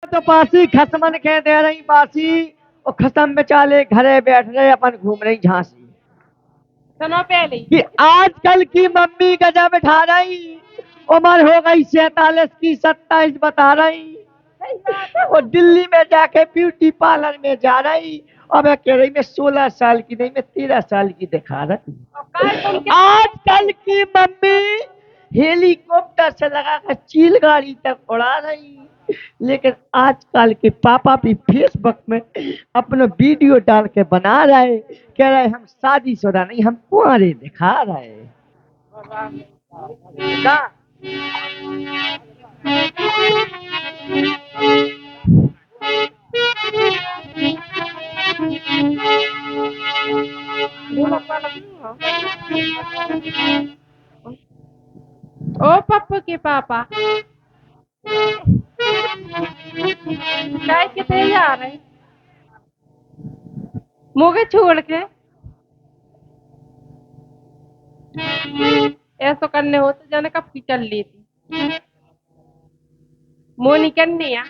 तो पासी खसमन के दे रही बासी और खसम बेचाले घरे बैठ रहे अपन घूम रही झांसी। सुनो पहले। कि आजकल की मम्मी गजब बैठा रही, उम्र हो गई 47 की 27 बता रही, और दिल्ली में जाके ब्यूटी पार्लर में जा रही। और मैं कह रही मैं 16 साल की नहीं, मैं 13 साल की दिखा रही। आजकल की मम्मी हेलीकॉप्टर से लगाकर चील गाड़ी तक उड़ा रही, लेकिन आजकल के पापा भी फेसबुक में अपना वीडियो डाल के बना रहे, कह रहे हम शादीशुदा नहीं, हम कुंवारे दिखा रहे। का? ओ पप्पू के पापा काय कितने जा रहे मुझे छोड़ के। ऐसा करने हो तो जाने कब की चल ली थी। मोनी करनी है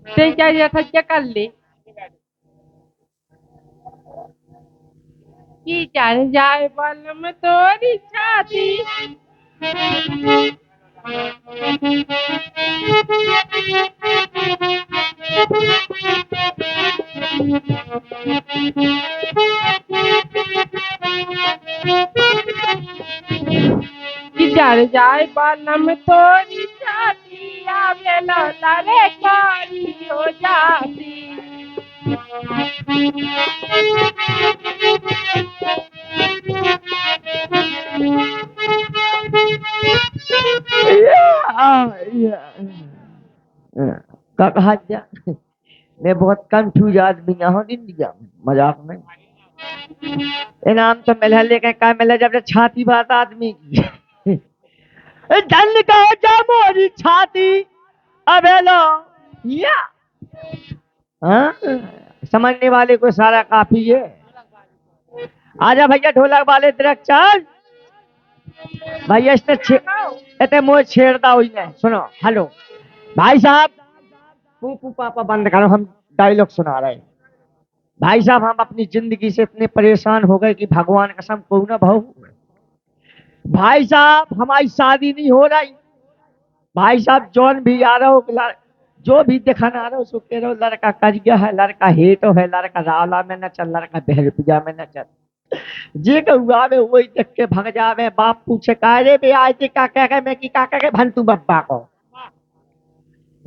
ते क्या खर्चा कर ले की जाने जाए वाला में तोरी छाती। कि जाने जाए वाला में तोरी छाती आवे लौटा रे कारी हो जाती। का कहा जा? मैं बहुत कंफ्यूज आदमी हूँ इंडिया में, मजाक में। इनाम तो मिला, लेकिन क्या मिला जब छाती बात आदमी की। धन का जा मोरी छाती अबे लो या। हाँ? समझने वाले को सारा काफी है। आजा भैया ढोलक वाले दरक चल भैया, इतने मुझे छेड़ता हुई है। सुनो हेलो भाई साहब, पू पापा बंद करो, हम डायलॉग सुना रहे हैं। भाई साहब हम अपनी जिंदगी से इतने परेशान हो गए कि भगवान कसम को ना भाऊ। भाई साहब हमारी शादी नहीं हो रही। भाई साहब जौन भी आ रहा हो, जो भी दिखाना आ रहा हो उसको कह रहा हो लड़का कज गया है, लड़का हेटो है, लड़का रावला में न चल, लड़का बहरपिया में न चल। जे हुआ में वही देख के भग जावे। बाप पूछे का रे बे आए थे का कह के मैं की का कह के भंतु बप्पा को।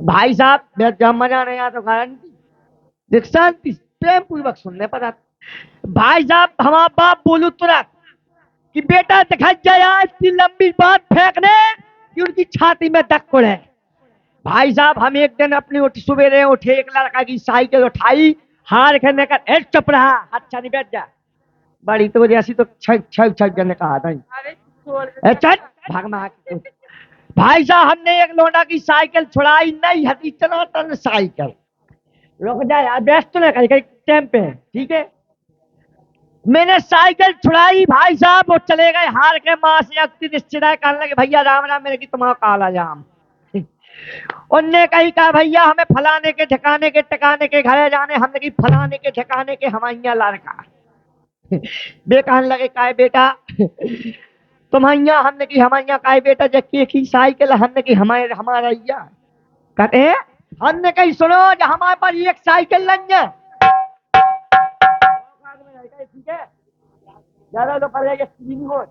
भाई साहब मैं जब मजा नहीं आता गारंटी शांति प्रेम पूर्वक सुनने पर आता। भाई साहब हमारा बाप बोलू तुरंत कि बेटा दिखा जाए इतनी लंबी बात फेंकने कि उनकी छाती में दक्कड़ है। भाई साहब हम एक दिन अपनी सवेरे उठे, एक लड़का की साइकिल उठाई, हार खेलने का चुप रहा, अच्छा नहीं बैठ जा। बड़ी तो जैसी तो छह छह जन कहा था। चल भाग मार। भाई साहब हमने एक लोंडा की साइकिल छुड़ाई, नहीं हती चलो तन साइकिल रुक जा यार, व्यस्त ना कर टाइम पे है, ठीक है। मैंने साइकिल छुड़ाई, भाई साहब वो चले गए हार के मां से अक्ति रिश्तेदार कहने लगे भैया राम राम मेरे की तुम्हारा काला जाम। उनने कही कहा भैया हमें फलाने के ठिकाने के टिकाने के घरे जाने, हमने की फलाने के ठिकाने के हमारे लड़का। बे कहने लगे काय बेटा तुम्हारे हमने की हमारे काय बेटा जब की साइकिल हमने की हमारे हमारा कहते हैं। हमने कही सुनो जो हमारे पास एक साइकिल नहीं है, ठीक है, ज्यादा तो पड़ेगा तीन हो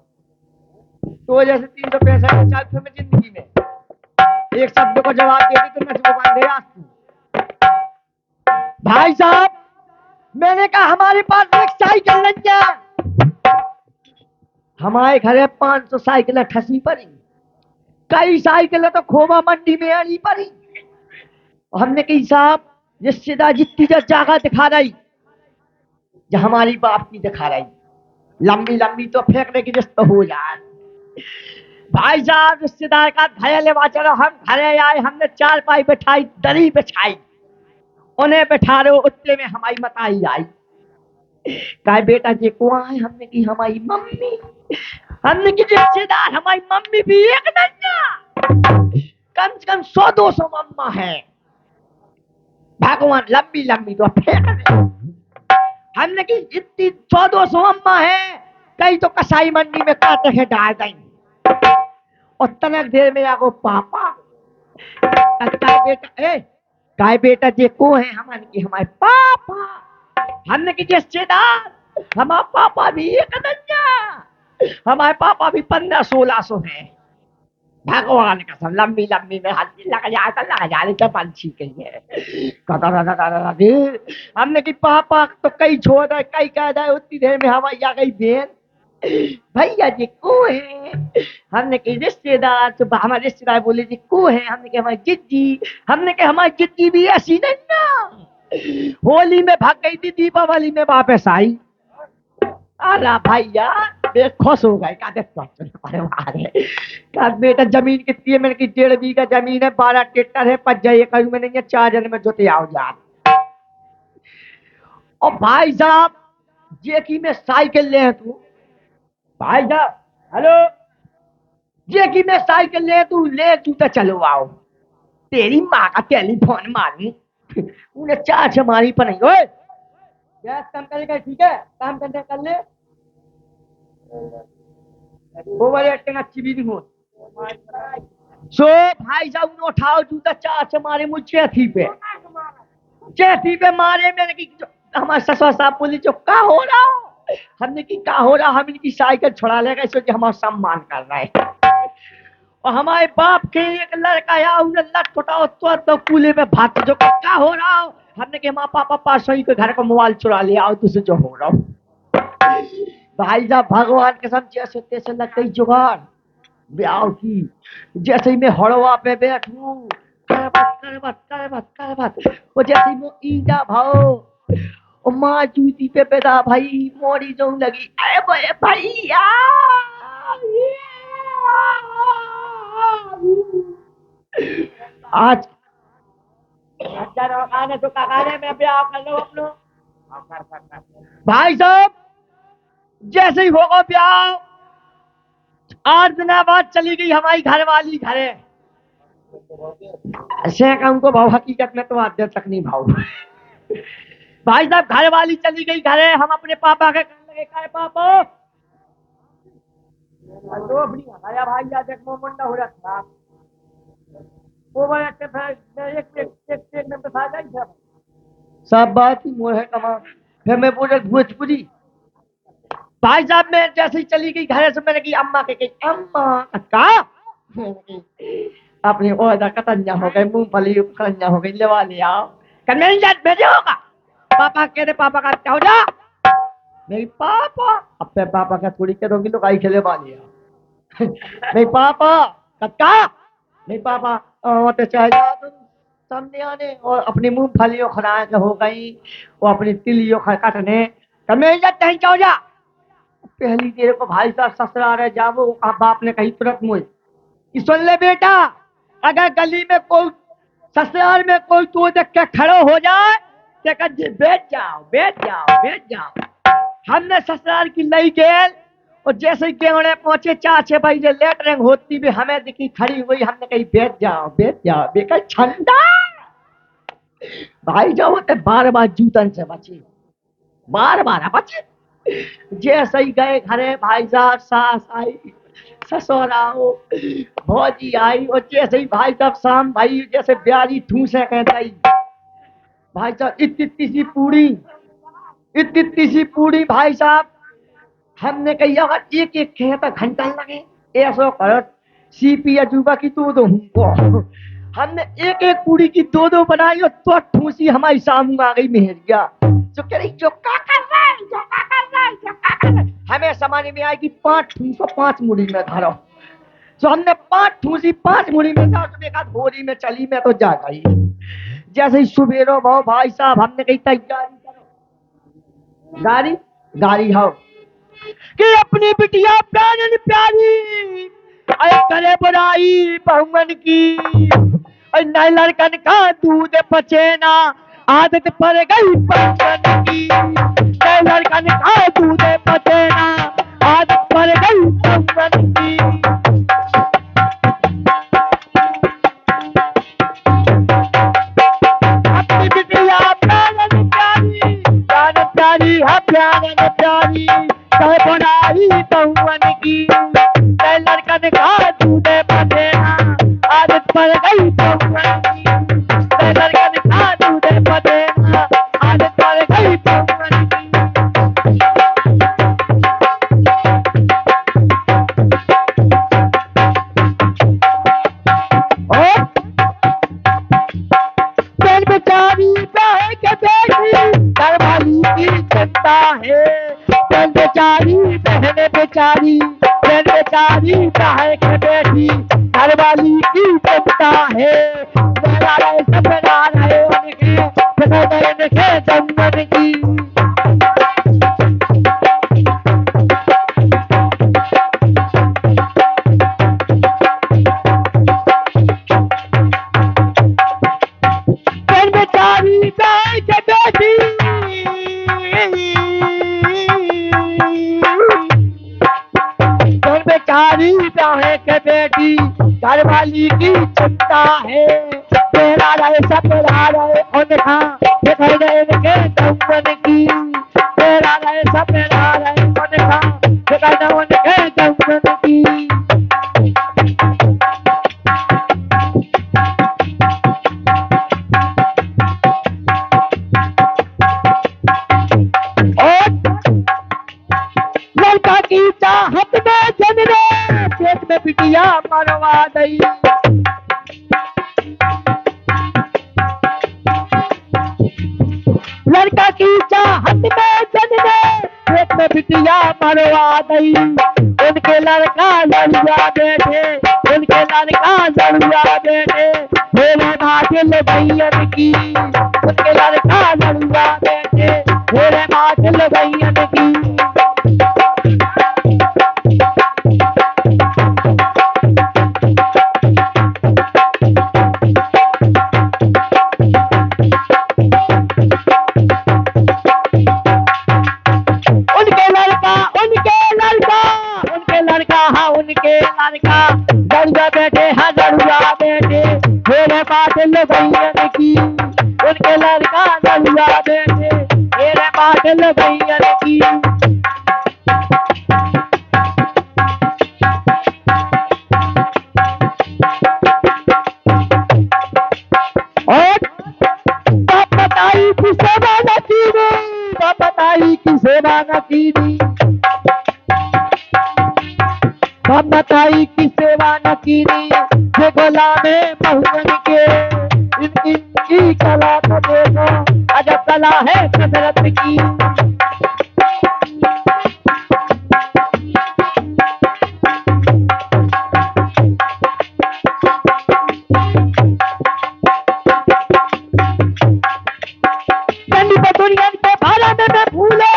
तो जैसे 365 चाल में जिंदगी में एक शब्द को जवाब देती तो मैं बांधे आज। भाई साहब मैंने कहा हमारे पास एक साइकिल नहीं है। हमारे घर 500 साइकिल ठसी पड़ी, कई साइकिल तो खोबा मंडी में आनी पड़ी। हमने कही साहब रिश्तेदार जितनी जगह दिखा रही जो हमारी बाप की दिखा रही, लंबी लंबी तो फेंकने की रिश्त हो जाए। भाई साहब रिश्तेदार का घर लेवा चलो, हम घरे आए, हमने चार पाई बैठाई, दरी बिछाई, उन्हें बैठा रहे उत्ते में हमारी मताई आई। कहा बेटा जी कौन है? हमने की हमारी मम्मी। हमने की रिश्तेदार हमारी मम्मी भी एक नहीं, कम से कम 100-200 मम्मा है। भगवान लंबी लंबी तो फेंक दे। हमने की इतनी 100-200 अम्मा है, कई तो कसाई मंडी में काट के डाल देंगे और तनक देर में आगो पापा काय बेटा काय बेटा जे को है हमारे की हमारे पापा। हमने की रिश्तेदार हमारा पापा भी एक नन्या, हमारे पापा भी 1500-1600 है। भगवान कसम लंबी लंबी में हल्दी लग जाए तो पंछी कही है। हमने की पापा तो कई छोड़ दे कई कह दे उतनी देर में हमारी आ गई बहन भैया जी को है। हमने के रिश्तेदार तो हमारे रिश्तेदार बोले जी को है। हमने के हमारी जिज्जी, हमने के हमारी जिज्जी भी ऐसी नहीं ना, होली में भाग गई थी, दीपावली में वापस आई। अरे भैया बे खुश हो गए का बेटा जमीन कितनी है। मैंने की 1.5 बीघा जमीन है, 12 ट्रैक्टर है, 5 एकड़ में नहीं है, 4 जन में जोते आओ जा। और भाई साहब जे की मैं साइकिल ले तू भाई साहब हेलो जे की मैं साइकिल ले तू तो चलो आओ। तेरी माँ का टेलीफोन मारू उन्हें 4 से मारी पर नहीं। ओए गैस कम करेगा ठीक है, काम करने कर ले ओवर एक्टिंग अच्छी भी नहीं हो। सो भाई साहब उन्हें उठाओ जूता 4 से मारे मुझे चेथी पे मारे। मैंने की हमारे ससुर साहब बोली जो का हो रहा हो। हमने की का हो रहा, हम इनकी साइकिल छुड़ा लेगा इसलिए हमारा सम्मान कर रहा है। और हमारे बाप के एक लड़का आया उन्हें लट उठाओ तो कूले में भात जो का हो रहा हो। हमने के माँ पापा पास के घर का मोबाइल चुरा लिया और तुझसे जो हो रहा हो। भाई साहब भगवान के साथ जैसे तैसे लग गई जुगाड़ ब्याह की। जैसे ही मैं हड़वा पे बैठू कर वो जैसे ही वो ईजा भाओ और माँ जूती पे पैदा भाई मोड़ी जो लगी अरे बोले भैया आज आने तो काकाने में ब्याह कर लो अपनो। भाई साहब जैसे ही होगा ब्याह 8 दिन बाद चली गई हमारी घरवाली घरे। ऐसे कहूं को भाव हकीकत में तो आद्य तक नहीं भाव। भाई साहब घरवाली चली गई घरे, हम अपने पापा के कहने लगे काय पापा तो अपनी हमारा भाई आज एक मुंडा हो रहा था वो बड़ा एक में फंसा जाए सब बात ही मोह है कमा। फिर मैं बोले भोजपुरी भाई साहब मैं जैसे ही चली गई घर से मैंने की अम्मा के कही अम्मा का अपनी ओदा कतन्या हो गई मूंगफली कतन्या हो गई लेवा ले आओ कल मेरी जात भेजे होगा। पापा कहते पापा का क्या हो जा मेरी पापा अब पे पापा का थोड़ी के दोगी लुकाई खेले वाली मेरी पापा कक्का नहीं पापा तो चाहे जा तुम सामने आने और अपनी मूंगफलियों खड़ा के हो गई वो अपनी तिलियों कटने कल मेरी जात कहीं जाओ जा। पहली देर को भाई साहब ससुरा रहे जाओ बाप ने कही तुरंत मुझे कि सुन ले बेटा अगर गली में कोई ससुराल में कोई तू देख के खड़ो हो जाए तो कह बैठ जाओ। हमने ससुराल की लई गेल और जैसे ही केवड़े पहुंचे 4-6 बजे लेटरिंग होती भी हमें दिखी खड़ी हुई। हमने कही बैठ जाओ बेकर छंदा भाई जाओ तो बार जूतन से बचे बार बचे। जैसे ही गए घरे भाई साहब सास आई ससुर आओ भौजी आई और जैसे ही भाई साहब शाम भाई जैसे ब्यारी ठूसे कहता ही भाई साहब इतनी सी पूरी भाई साहब हमने कही अगर एक खेत घंटा लगे ऐसा कर सीपी अजूबा की दो हमने एक पूरी की 2 बनाई और तो ठूसी हमारी सामू आ गई मेहरिया जो कह रही जो का कर रहा है हमें समाने में आएगी 5 ठूसो 5 मुड़ी में धरो। तो हमने 5 ठूसी 5 मुड़ी में था तो एक भोरी में चली मैं तो जा गई। जैसे ही सुबेरो भाव भाई साहब हमने कही तैयारी करो गाड़ी हो कि अपनी बिटिया प्यारी अरे करे बुराई बहुमन की नए लड़कन का दूध पचेना आदत पड़ गई बहुमन की नए लड़कन का दूध पचेना आदत पड़ गई बहुमन की। अपनी बिटिया है प्यारन प्यारी कहे बनाई बहुवन की कहे लड़कन का दूध बदेना आदत पड़ गई बहुवन की कहे लड़कन का दूध बदेना आदत पड़ गई बहुवन की और बहन बेचारी कहे के बेटी घरवाली की चिंता है बहन बेचारी बहन बेचारी कहे के बेटी घरवाली की चिंता है मेरा रहे सपना रहे उनके जंगल की बहन बेचारी कहे के बेटी बहन बेचारी कहे के बेटी घरवाली की चिंता है तेरा रहे सपना रहे उनका दिखाई दे इनके जंगल की तेरा रहे सपना रहे उनका दिखाई दे उनके जंगल की और लड़का की चाहत में जन रे पेट में बिटिया मरवा दई लड़का की चाहत में जन रे पेट में बिटिया मरवा दई उनके लड़का लड़ुआ बेटे उनके लड़का लड़ुआ बेटे मेरे माटिल भैयन की उनके लड़का लड़ुआ बेटे मेरे माटिल भैयन की उनके लड़का दरुआ बेटे हाँ दरुआ बेटे मेरे पाटिल भैयन की उनके लड़का दरुआ बेटे मेरे पाटिल भैयन की और बाप बताई की सेवा न कीनी बाप बताई की सेवा न कीनी हम बताई की सेवा न कीनी ये गुलामे बहुवन के इनकी कला को देखो अजब कला है कसरत की चंडी बटोरियन के भारत में भूले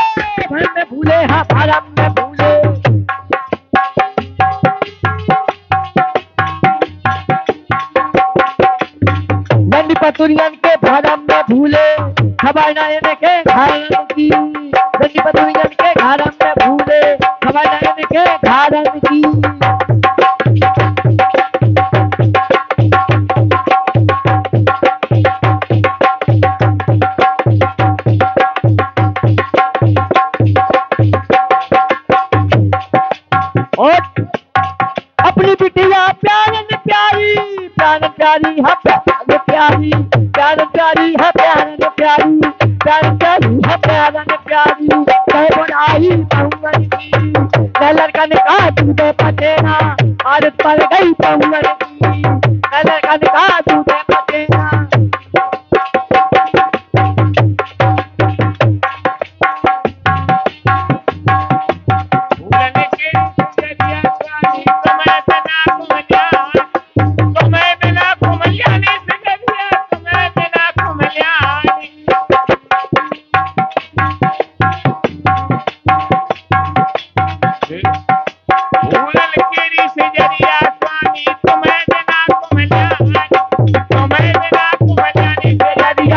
भर में भूले हाँ भारत में भूले पतुरियन के भरम में भूले खबर नयन के घारन की गंदी पतुरियन के घारम में भूले खबर नयन के घारन की और अपनी बिटिया प्यारन प्यारी प्यारन प्यारी हाँ प्यारी प्यारन प्यारी है प्यारन प्यारी प्यारन प्यारी है प्यारन प्यारी कहे बनाई बहुवन की कहे लड़का ने कहा दूध पटेना आदत पड़ गई बहुवन की कहे लड़का ने कहा दूध पटेना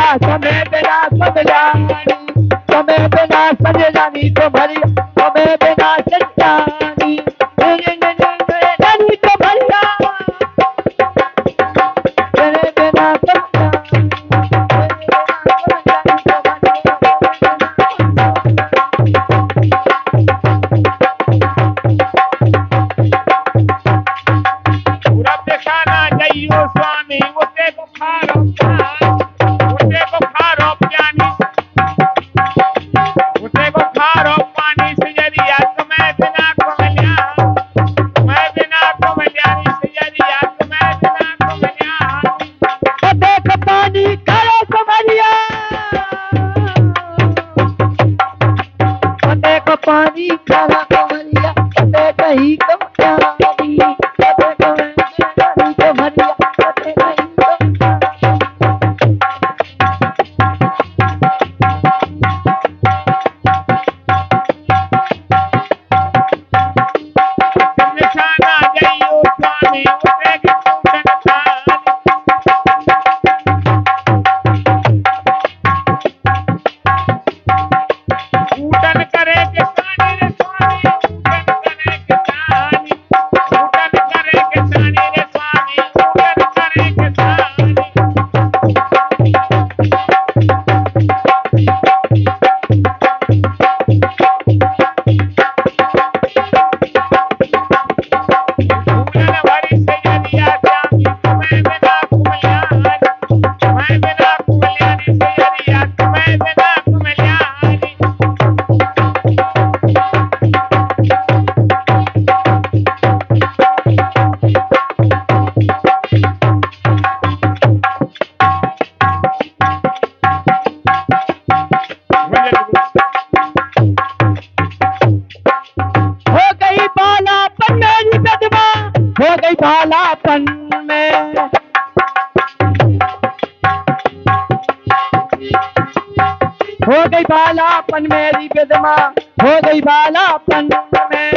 समय बिना सजलानी तुम्हारी समय बिना सजलानी तो भरिया तेरे बिना सजलानी हो गई बालापन मेरी विधवा, हो गई बालापन में।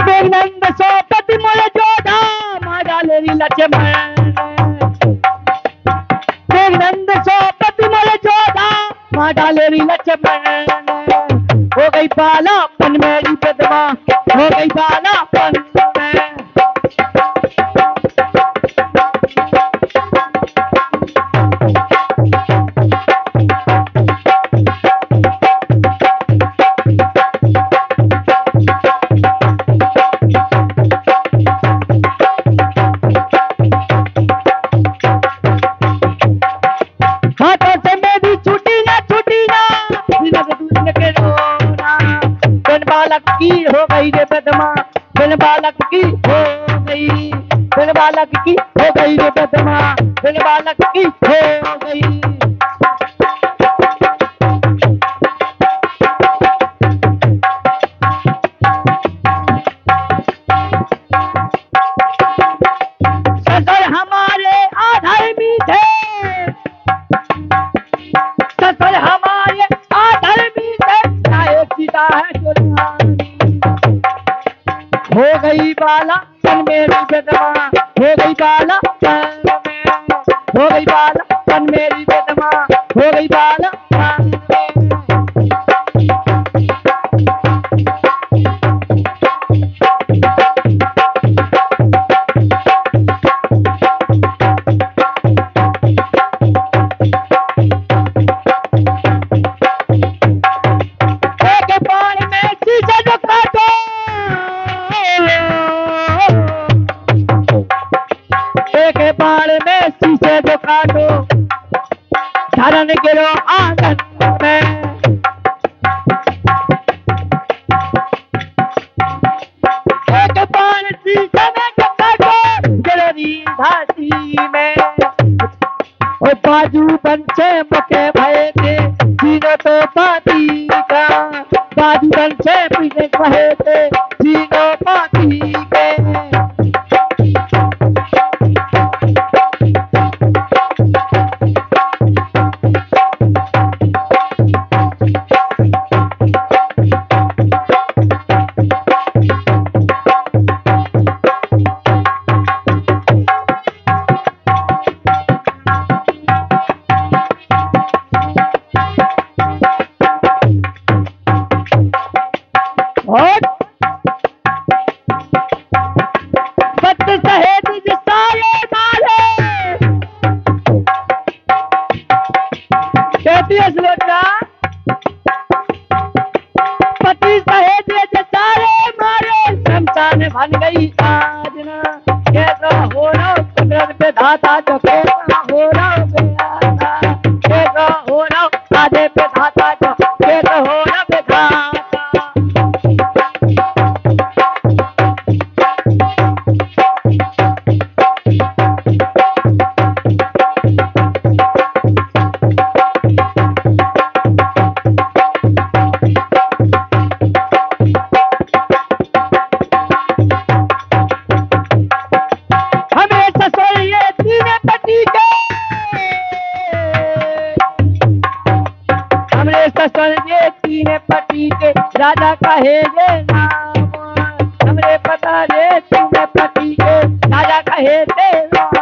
मेघनंद सोपति मोर जोधा, मारा लेरी लक्ष्मण। मेघनंद सोपति मोर जोधा, मारा लेरी लक्ष्मण। हो गई बालापन मेरी विधवा, हो गई बालापन में। हाथों से मेरी छूटी ना बिना से दूसरे के रोना। बिन बालक की हो गई रे विधवा, बिन बालक की हो गई, बिन बालक की हो गई रे विधवा, बिन बालक की हो गई। ससुर हमारे अधर्मी थे, ससुर हमारे अधर्मी थे, चाहे सीता है दुर्भानी। हो गई बालापन मेरी विधवा, हो गई बालापन में, हो गई बालापन मेरी विधवा, हो गई बालापन में। एक बाण में शीशे जो काटो, एक बाण में शीशे जो काटो, धरन गिरो आंगन में। एक बाण शीशे में जो काटो, गिरो घाटी में। और बाजू बंचे मुके भय थे, जीनो तो पाती का, बाजू बंचे पीछे भय थे, जीनो पाती के। और बत सहेज सारे मारे, कहती है श्लोका, पति सहेज सारे मारे, शमशान बन गई आज ना। कैसा हो रहा कुदरत पे धाता, जो कैसा हो रहा बेदाता, कैसा हो रहा आधे पे धाता, जो कैसा हो रहा बेदाता। हमें ससुर ये तीन पति के, हमरे ससुर ये तीन पति के, राजा कहे ये नाम। हमरे पता ये तीन पति के, राजा कहे ते नाम।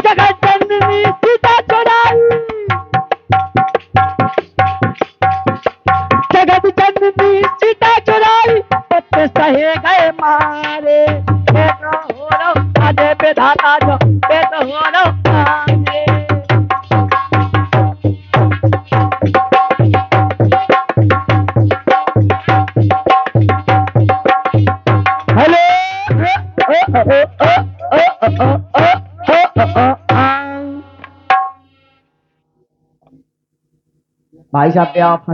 जगत जननी सीता चुराई, जगत जननी सीता चुराई, पत्ते सहे गए मारे। कैसा हो रहा आधे पे धाता, जो कैसा हो रहा आगे। हेलो भाई साहब पे आप